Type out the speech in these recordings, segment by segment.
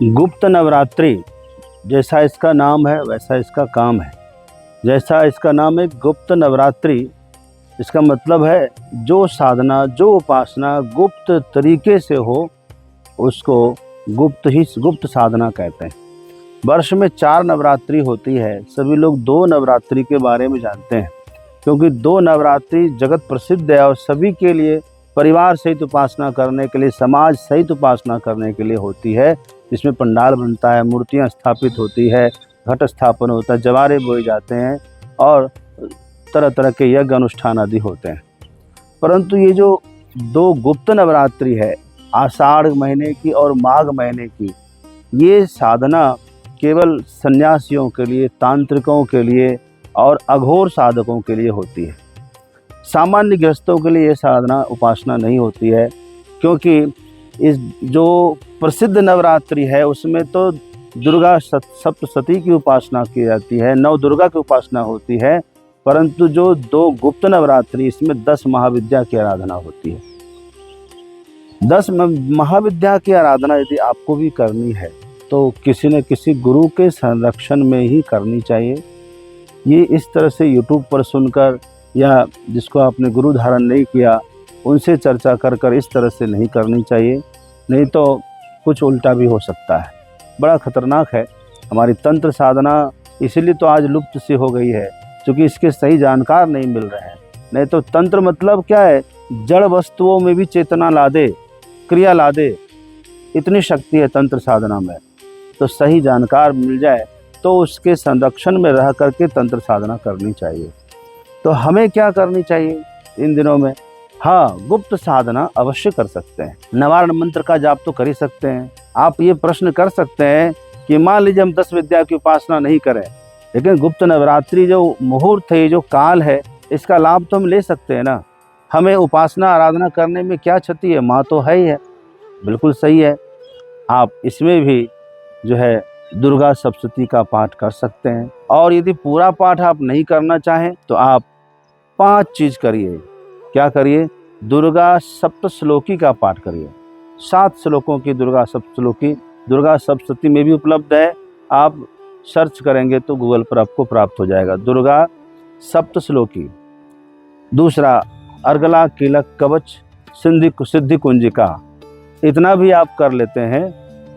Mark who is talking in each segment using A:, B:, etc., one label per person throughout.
A: गुप्त नवरात्रि, जैसा इसका नाम है वैसा इसका काम है। जैसा इसका नाम है गुप्त नवरात्रि, इसका मतलब है जो साधना, जो उपासना गुप्त तरीके से हो उसको गुप्त साधना कहते हैं। वर्ष में 4 नवरात्रि होती है। सभी लोग 2 नवरात्रि के बारे में जानते हैं, क्योंकि 2 नवरात्रि जगत प्रसिद्ध है और सभी के लिए, परिवार सहित उपासना करने के लिए, समाज सहित उपासना करने के लिए होती है। इसमें पंडाल बनता है, मूर्तियां स्थापित होती है, घट स्थापन होता है, जवारे बोए जाते हैं और तरह तरह के यज्ञ अनुष्ठान आदि होते हैं। परंतु ये जो 2 गुप्त नवरात्रि है, आषाढ़ महीने की और माघ महीने की, ये साधना केवल सन्यासियों के लिए, तांत्रिकों के लिए और अघोर साधकों के लिए होती है। सामान्य गृहस्थों के लिए ये साधना उपासना नहीं होती है, क्योंकि इस जो प्रसिद्ध नवरात्रि है उसमें तो दुर्गा सप्तशती की उपासना की जाती है, 9 दुर्गा की उपासना होती है। परंतु जो 2 गुप्त नवरात्रि, इसमें 10 महाविद्या की आराधना होती है। 10 महाविद्या की आराधना यदि आपको भी करनी है तो किसी न किसी गुरु के संरक्षण में ही करनी चाहिए। ये इस तरह से यूट्यूब पर सुनकर या जिसको आपने गुरु धारण नहीं किया उनसे चर्चा कर इस तरह से नहीं करनी चाहिए, नहीं तो कुछ उल्टा भी हो सकता है। बड़ा खतरनाक है हमारी तंत्र साधना, इसीलिए तो आज लुप्त सी हो गई है, क्योंकि इसके सही जानकार नहीं मिल रहे हैं। नहीं तो तंत्र मतलब क्या है, जड़ वस्तुओं में भी चेतना ला दे, क्रिया ला दे, इतनी शक्ति है तंत्र साधना में। तो सही जानकार मिल जाए तो उसके संरक्षण में रह करके तंत्र साधना करनी चाहिए। तो हमें क्या करनी चाहिए इन दिनों में? हाँ, गुप्त साधना अवश्य कर सकते हैं। नवारण मंत्र का जाप तो कर ही सकते हैं। आप ये प्रश्न कर सकते हैं कि मान लीजिए हम 10 विद्या की उपासना नहीं करें, लेकिन गुप्त नवरात्रि जो मुहूर्त है, जो काल है, इसका लाभ तो हम ले सकते हैं ना। हमें उपासना आराधना करने में क्या क्षति है? माँ तो है ही है, बिल्कुल सही है। आप इसमें भी जो है दुर्गा सप्तशती का पाठ कर सकते हैं। और यदि पूरा पाठ आप नहीं करना चाहें तो आप 5 चीज़ करिए। क्या करिए? दुर्गा सप्तश्लोकी का पाठ करिए। 7 श्लोकों की दुर्गा सप्तश्लोकी दुर्गा सप्तशती में भी उपलब्ध है। आप सर्च करेंगे तो गूगल पर आपको प्राप्त हो जाएगा, दुर्गा सप्तश्लोकी। दूसरा, अर्गला कीलक कवच सिद्धि कुंजिका। इतना भी आप कर लेते हैं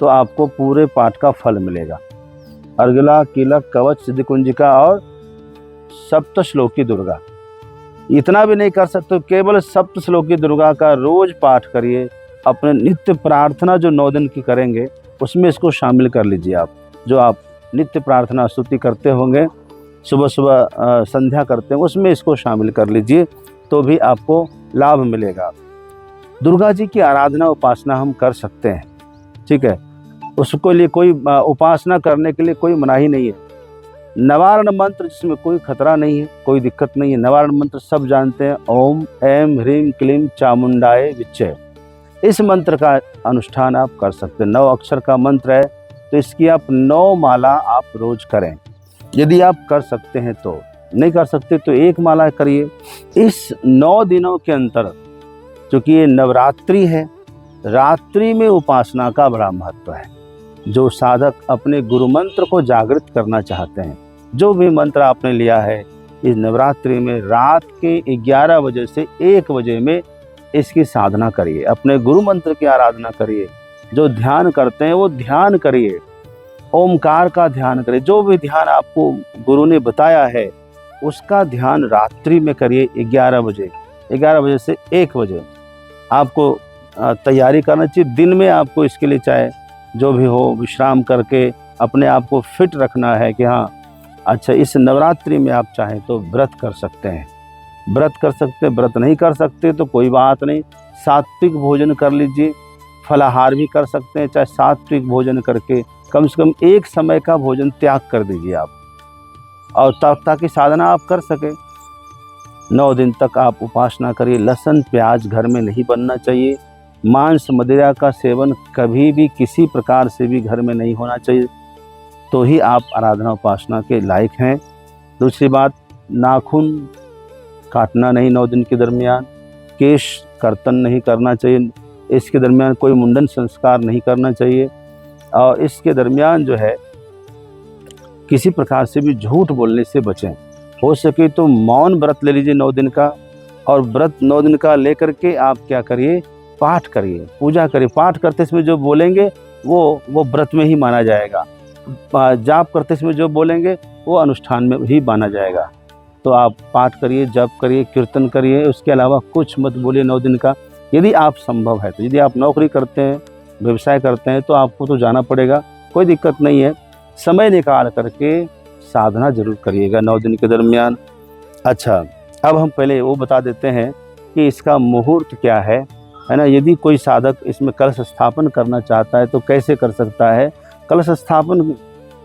A: तो आपको पूरे पाठ का फल मिलेगा। अर्गला कीलक कवच सिद्धि कुंजिका और सप्तश्लोकी दुर्गा। इतना भी नहीं कर सकते, केवल सप्तश्लोकी दुर्गा का रोज पाठ करिए। अपने नित्य प्रार्थना जो 9 दिन की करेंगे उसमें इसको शामिल कर लीजिए। आप जो आप नित्य प्रार्थना स्तुति करते होंगे, सुबह सुबह संध्या करते हैं, उसमें इसको शामिल कर लीजिए तो भी आपको लाभ मिलेगा। दुर्गा जी की आराधना उपासना हम कर सकते हैं, ठीक है। उसको लिए कोई उपासना करने के लिए कोई मनाही नहीं है। नवारण मंत्र जिसमें कोई खतरा नहीं है, कोई दिक्कत नहीं है। नवारण मंत्र सब जानते हैं, ओम ऐं ह्रीं क्लीं चामुंडाय विच्चे। इस मंत्र का अनुष्ठान आप कर सकते हैं। 9 अक्षर का मंत्र है, तो इसकी आप 9 माला आप रोज करें, यदि आप कर सकते हैं तो। नहीं कर सकते तो 1 माला करिए। इस 9 दिनों के अंतर, क्योंकि ये नवरात्रि है, रात्रि में उपासना का बड़ा महत्व है। जो साधक अपने गुरु मंत्र को जागृत करना चाहते हैं, जो भी मंत्र आपने लिया है, इस नवरात्रि में रात के 11 बजे से 1 बजे में इसकी साधना करिए। अपने गुरु मंत्र की आराधना करिए। जो ध्यान करते हैं वो ध्यान करिए, ओमकार का ध्यान करिए। जो भी ध्यान आपको गुरु ने बताया है उसका ध्यान रात्रि में करिए। 11 बजे से 1 बजे आपको तैयारी करना चाहिए। दिन में आपको इसके लिए चाहे जो भी हो विश्राम करके अपने आप को फिट रखना है कि हाँ अच्छा, इस नवरात्रि में आप चाहें तो व्रत कर सकते हैं। व्रत कर सकते हैं, व्रत नहीं कर सकते तो कोई बात नहीं, सात्विक भोजन कर लीजिए। फलाहार भी कर सकते हैं, चाहे सात्विक भोजन करके कम से कम 1 समय का भोजन त्याग कर दीजिए आप, और ताकि साधना आप कर सके। 9 दिन तक आप उपासना करिए। लहसुन प्याज घर में नहीं बनना चाहिए। मांस मदिरा का सेवन कभी भी किसी प्रकार से भी घर में नहीं होना चाहिए, तो ही आप आराधना उपासना के लायक हैं। दूसरी बात, नाखून काटना नहीं 9 दिन के दरमियान। केश कर्तन नहीं करना चाहिए। इसके दरमियान कोई मुंडन संस्कार नहीं करना चाहिए। और इसके दरमियान जो है किसी प्रकार से भी झूठ बोलने से बचें। हो सके तो मौन व्रत ले लीजिए 9 दिन का, और व्रत 9 दिन का लेकर के आप क्या करिए, पाठ करिए, पूजा करिए। पाठ करते समय जो बोलेंगे वो व्रत में ही माना जाएगा। जाप करते समय जो बोलेंगे वो अनुष्ठान में ही माना जाएगा। तो आप पाठ करिए, जप करिए, कीर्तन करिए, उसके अलावा कुछ मत बोलिए 9 दिन का। यदि आप संभव है तो, यदि आप नौकरी करते हैं, व्यवसाय करते हैं, तो आपको तो जाना पड़ेगा, कोई दिक्कत नहीं है। समय निकाल करके साधना जरूर करिएगा 9 दिन के दरमियान। अच्छा, अब हम पहले वो बता देते हैं कि इसका मुहूर्त क्या है ना। यदि कोई साधक इसमें कलश स्थापन करना चाहता है तो कैसे कर सकता है। कलश स्थापन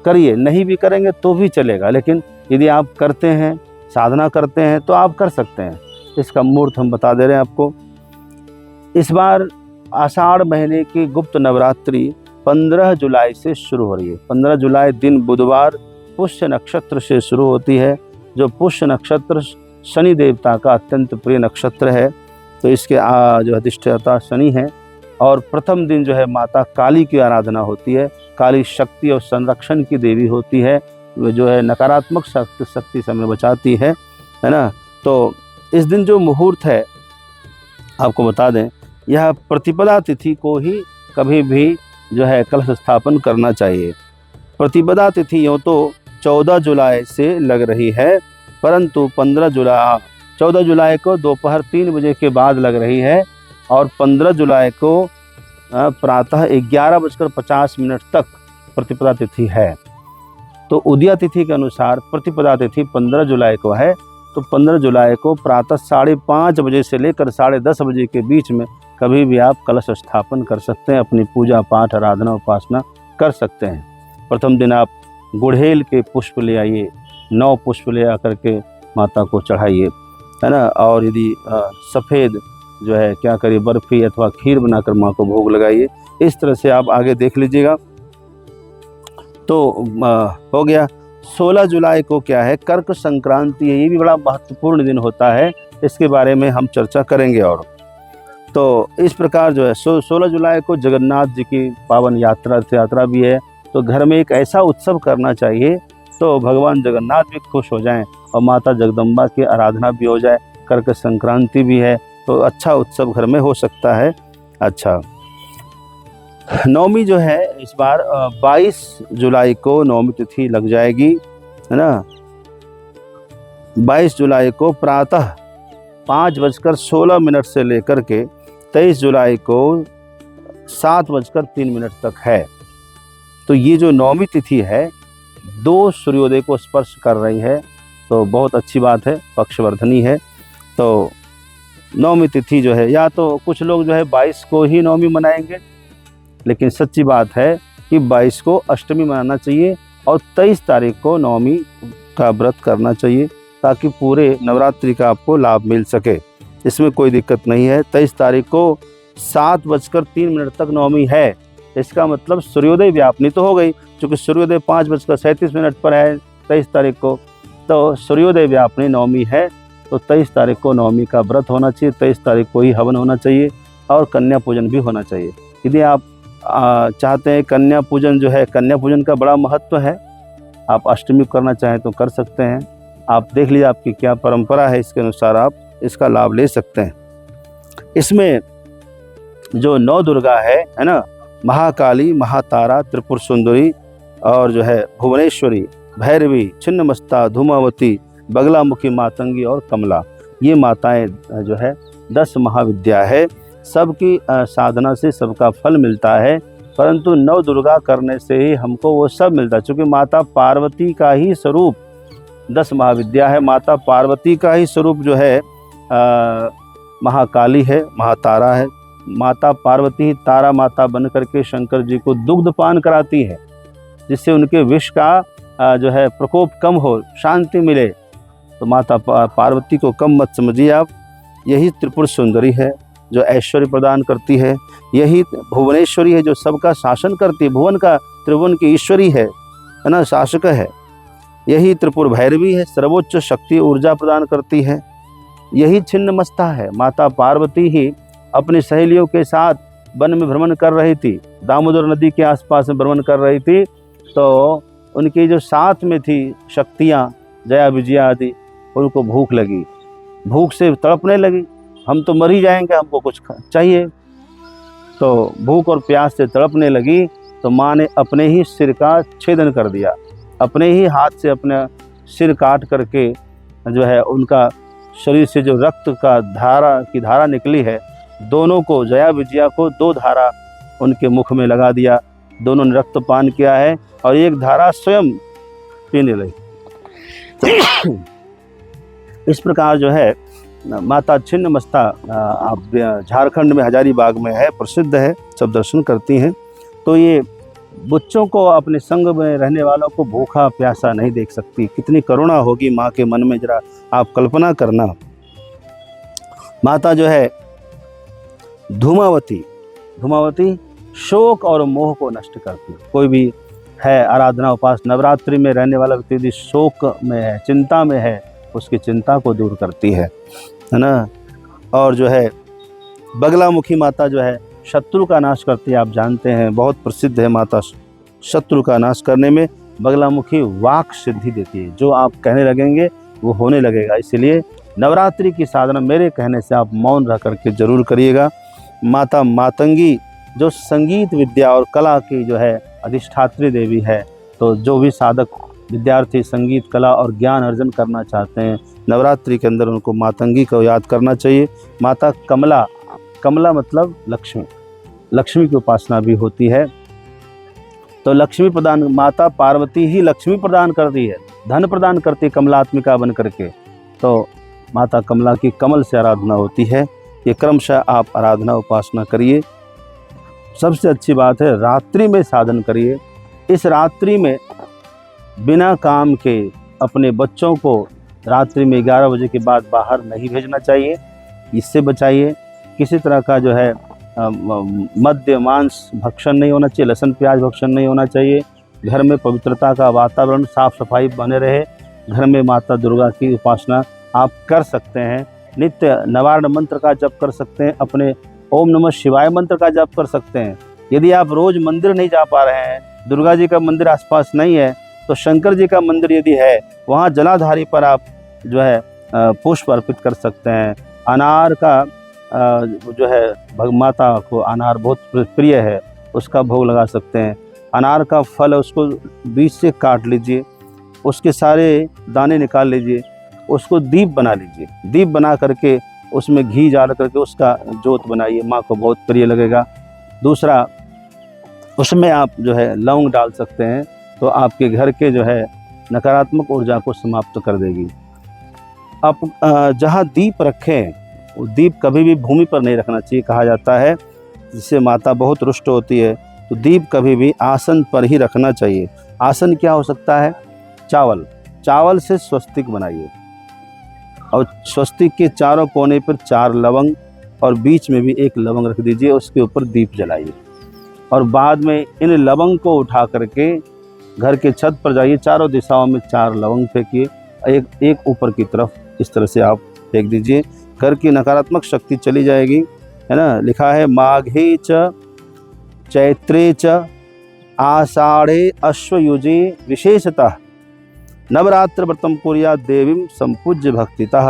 A: करिए, नहीं भी करेंगे तो भी चलेगा, लेकिन यदि आप करते हैं, साधना करते हैं, तो आप कर सकते हैं। इसका मुहूर्त हम बता दे रहे हैं आपको। इस बार आषाढ़ महीने की गुप्त नवरात्रि 15 जुलाई से शुरू हो रही है। 15 जुलाई दिन बुधवार पुष्य नक्षत्र से शुरू होती है। जो पुष्य नक्षत्र शनि देवता का अत्यंत प्रिय नक्षत्र है, तो इसके जो अधिष्ठाता शनि है। और प्रथम दिन जो है माता काली की आराधना होती है। काली शक्ति और संरक्षण की देवी होती है, वो जो है नकारात्मक शक्ति से हमें बचाती है ना। तो इस दिन जो मुहूर्त है आपको बता दें, यह प्रतिपदा तिथि को ही कभी भी जो है कलश स्थापन करना चाहिए। प्रतिपदा तिथि यूँ तो 14 जुलाई से लग रही है, परंतु 14 जुलाई को दोपहर 3 बजे के बाद लग रही है, और 15 जुलाई को प्रातः 11:50 तक प्रतिपदा तिथि है। तो उदया तिथि के अनुसार प्रतिपदा तिथि 15 जुलाई को है। तो 15 जुलाई को प्रातः 5:30 बजे से लेकर 10:30 बजे के बीच में कभी भी आप कलश स्थापन कर सकते हैं, अपनी पूजा पाठ आराधना उपासना कर सकते हैं। प्रथम दिन आप गुड़हेल के पुष्प ले आइए, 9 पुष्प ले आकर के माता को चढ़ाइए, है ना। और यदि सफ़ेद जो है क्या करिए, बर्फ़ी अथवा खीर बनाकर माँ को भोग लगाइए। इस तरह से आप आगे देख लीजिएगा। तो हो गया। 16 जुलाई को क्या है, कर्क संक्रांति है। ये भी बड़ा महत्वपूर्ण दिन होता है, इसके बारे में हम चर्चा करेंगे। और तो इस प्रकार जो है 16 जुलाई को जगन्नाथ जी की पावन यात्रा, रथ यात्रा भी है। तो घर में एक ऐसा उत्सव करना चाहिए तो भगवान जगन्नाथ भी खुश हो जाएं और माता जगदम्बा की आराधना भी हो जाए। कर्क संक्रांति भी है, तो अच्छा उत्सव घर में हो सकता है। अच्छा, नवमी जो है इस बार 22 जुलाई को नवमी तिथि लग जाएगी, है ना। 22 जुलाई को प्रातः 5:16 से लेकर के 23 जुलाई को 7:03 तक है। तो ये जो नवमी तिथि है 2 सूर्योदय को स्पर्श कर रही है, तो बहुत अच्छी बात है, पक्षवर्धनी है। तो नवमी तिथि जो है, या तो कुछ लोग जो है 22 को ही नवमी मनाएंगे, लेकिन सच्ची बात है कि 22 को अष्टमी मनाना चाहिए और 23 तारीख को नवमी का व्रत करना चाहिए, ताकि पूरे नवरात्रि का आपको लाभ मिल सके। इसमें कोई दिक्कत नहीं है। 23 तारीख को 7:03 तक नवमी है। इसका मतलब सूर्योदय व्यापनी तो हो गई, क्योंकि सूर्योदय 5:37 पर है 23 तारीख को, तो सूर्योदय व्यापनी नवमी है। तो 23 तारीख को नवमी का व्रत होना चाहिए, 23 तारीख को ही हवन होना चाहिए और कन्या पूजन भी होना चाहिए। यदि आप चाहते हैं कन्या पूजन जो है, कन्या पूजन का बड़ा महत्व है, आप अष्टमी करना चाहें तो कर सकते हैं। आप देख लीजिए आपकी क्या परंपरा है, इसके अनुसार आप इसका लाभ ले सकते हैं। इसमें जो 9 दुर्गा है ना, महाकाली, महातारा, त्रिपुर सुंदरी और जो है भुवनेश्वरी, भैरवी, छिन्नमस्ता, धूमावती, बगलामुखी, मातंगी और कमला, ये माताएं जो है 10 महाविद्या है। सबकी साधना से सबका फल मिलता है, परंतु 9 दुर्गा करने से ही हमको वो सब मिलता है। क्योंकि माता पार्वती का ही स्वरूप 10 महाविद्या है। माता पार्वती का ही स्वरूप जो है महाकाली है, महातारा है। माता पार्वती ही तारा माता बन करके शंकर जी को दुग्ध पान कराती है, जिससे उनके विष का जो है प्रकोप कम हो, शांति मिले। तो माता पार्वती को कम मत समझिए आप। यही त्रिपुर सुंदरी है जो ऐश्वर्य प्रदान करती है। यही भुवनेश्वरी है जो सबका शासन करती है, भुवन का, त्रिभुवन की ईश्वरी है ना, शासक है। यही त्रिपुर भैरवी है, सर्वोच्च शक्ति ऊर्जा प्रदान करती है। यही छिन्नमस्ता है, माता पार्वती ही अपनी सहेलियों के साथ वन में भ्रमण कर रही थी, दामोदर नदी के आसपास में भ्रमण कर रही थी, तो उनकी जो साथ में थी शक्तियाँ जया विजया आदि, उनको भूख लगी, भूख से तड़पने लगी, हम तो मर ही जाएंगे, हमको कुछ चाहिए। तो भूख और प्यास से तड़पने लगी तो माँ ने अपने ही सिर का छेदन कर दिया, अपने ही हाथ से अपना सिर काट करके जो है उनका शरीर से जो रक्त का धारा निकली है, दोनों को, जया विजया को 2 धारा उनके मुख में लगा दिया। दोनों ने रक्तपान किया है और एक धारा स्वयं पीने लगी। इस प्रकार जो है माता छिन्नमस्ता, आप झारखंड में हजारीबाग में है, प्रसिद्ध है, सब दर्शन करती हैं। तो ये बच्चों को, अपने संग में रहने वालों को भूखा प्यासा नहीं देख सकती। कितनी करुणा होगी माँ के मन में, जरा आप कल्पना करना। माता जो है धूमावती शोक और मोह को नष्ट करती है। कोई भी है आराधना उपास नवरात्रि में रहने वाला व्यक्ति यदि शोक में है, चिंता में है, उसकी चिंता को दूर करती है ना। और जो है बगलामुखी माता जो है शत्रु का नाश करती है। आप जानते हैं बहुत प्रसिद्ध है माता, शत्रु का नाश करने में बगलामुखी वाक सिद्धि देती है। जो आप कहने लगेंगे वो होने लगेगा। इसलिए नवरात्रि की साधना मेरे कहने से आप मौन रह करके जरूर करिएगा। माता मातंगी जो संगीत विद्या और कला की जो है अधिष्ठात्री देवी है, तो जो भी साधक विद्यार्थी संगीत कला और ज्ञान अर्जन करना चाहते हैं नवरात्रि के अंदर उनको मातंगी को याद करना चाहिए। माता कमला मतलब लक्ष्मी की उपासना भी होती है। तो लक्ष्मी प्रदान, माता पार्वती ही लक्ष्मी प्रदान करती है, धन प्रदान करती है कमलात्मिका बन करके। तो माता कमला की कमल से आराधना होती है। ये क्रमशः आप आराधना उपासना करिए। सबसे अच्छी बात है रात्रि में साधन करिए। इस रात्रि में बिना काम के अपने बच्चों को रात्रि में 11 बजे के बाद बाहर नहीं भेजना चाहिए, इससे बचाइए। किसी तरह का जो है मद्य मांस भक्षण नहीं होना चाहिए, लहसुन प्याज भक्षण नहीं होना चाहिए। घर में पवित्रता का वातावरण, साफ सफाई बने रहे। घर में माता दुर्गा की उपासना आप कर सकते हैं। नित्य नवारण मंत्र का जप कर सकते हैं, अपने ओम नमः शिवाय मंत्र का जप कर सकते हैं। यदि आप रोज मंदिर नहीं जा पा रहे हैं, दुर्गा जी का मंदिर आसपास नहीं है, तो शंकर जी का मंदिर यदि है, वहाँ जलाधारी पर आप जो है पुष्प अर्पित कर सकते हैं। अनार का जो है माता को अनार बहुत प्रिय है, उसका भोग लगा सकते हैं। अनार का फल उसको बीच से काट लीजिए, उसके सारे दाने निकाल लीजिए, उसको दीप बना लीजिए। दीप बना करके उसमें घी डाल करके उसका जोत बनाइए, माँ को बहुत प्रिय लगेगा। दूसरा, उसमें आप जो है लौंग डाल सकते हैं, तो आपके घर के जो है नकारात्मक ऊर्जा को समाप्त कर देगी। आप जहाँ दीप रखें, वो दीप कभी भी भूमि पर नहीं रखना चाहिए, कहा जाता है, जिससे माता बहुत रुष्ट होती है। तो दीप कभी भी आसन पर ही रखना चाहिए। आसन क्या हो सकता है? चावल से स्वस्तिक बनाइए और स्वस्तिक के चारों कोने पर 4 लवंग और बीच में भी 1 लवंग रख दीजिए, उसके ऊपर दीप जलाइए। और बाद में इन लवंग को उठा करके घर के छत पर जाइए, चारों दिशाओं में 4 लवंग फेंकिए, एक ऊपर की तरफ इस तरह से आप फेंक दीजिए। घर की नकारात्मक शक्ति चली जाएगी, है ना। लिखा है माघे च चैत्रे च आषाढ़े अश्वयुजे विशेषतः नवरात्र व्रतम कुर्या देवीम संपूज्य भक्तितः।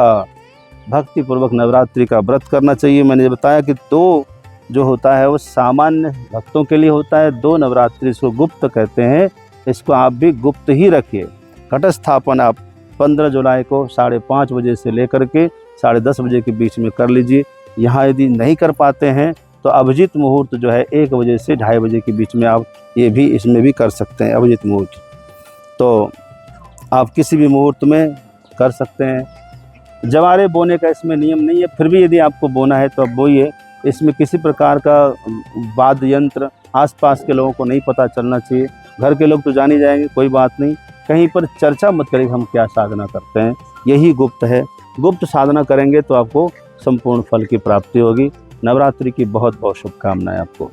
A: भक्ति पूर्वक नवरात्रि का व्रत करना चाहिए। मैंने बताया कि 2 जो होता है वो सामान्य भक्तों के लिए होता है, 2 नवरात्रि इसको गुप्त कहते हैं, इसको आप भी गुप्त ही रखिए। घट स्थापन आप 15 जुलाई को 5:30 बजे से लेकर के 10:30 बजे के बीच में कर लीजिए। यहाँ यदि नहीं कर पाते हैं तो अभिजीत मुहूर्त जो है 1 बजे से 2:30 बजे के बीच में आप ये भी इसमें भी कर सकते हैं, अभिजीत मुहूर्त। तो आप किसी भी मुहूर्त में कर सकते हैं। जवारे बोने का इसमें नियम नहीं है, फिर भी यदि आपको बोना है तो आप बोइए। इसमें किसी प्रकार का वाद्य यंत्र आसपास के लोगों को नहीं पता चलना चाहिए। घर के लोग तो जान ही जाएंगे, कोई बात नहीं। कहीं पर चर्चा मत करिए हम क्या साधना करते हैं, यही गुप्त है। गुप्त साधना करेंगे तो आपको संपूर्ण फल की प्राप्ति होगी। नवरात्रि की बहुत बहुत शुभकामनाएं आपको।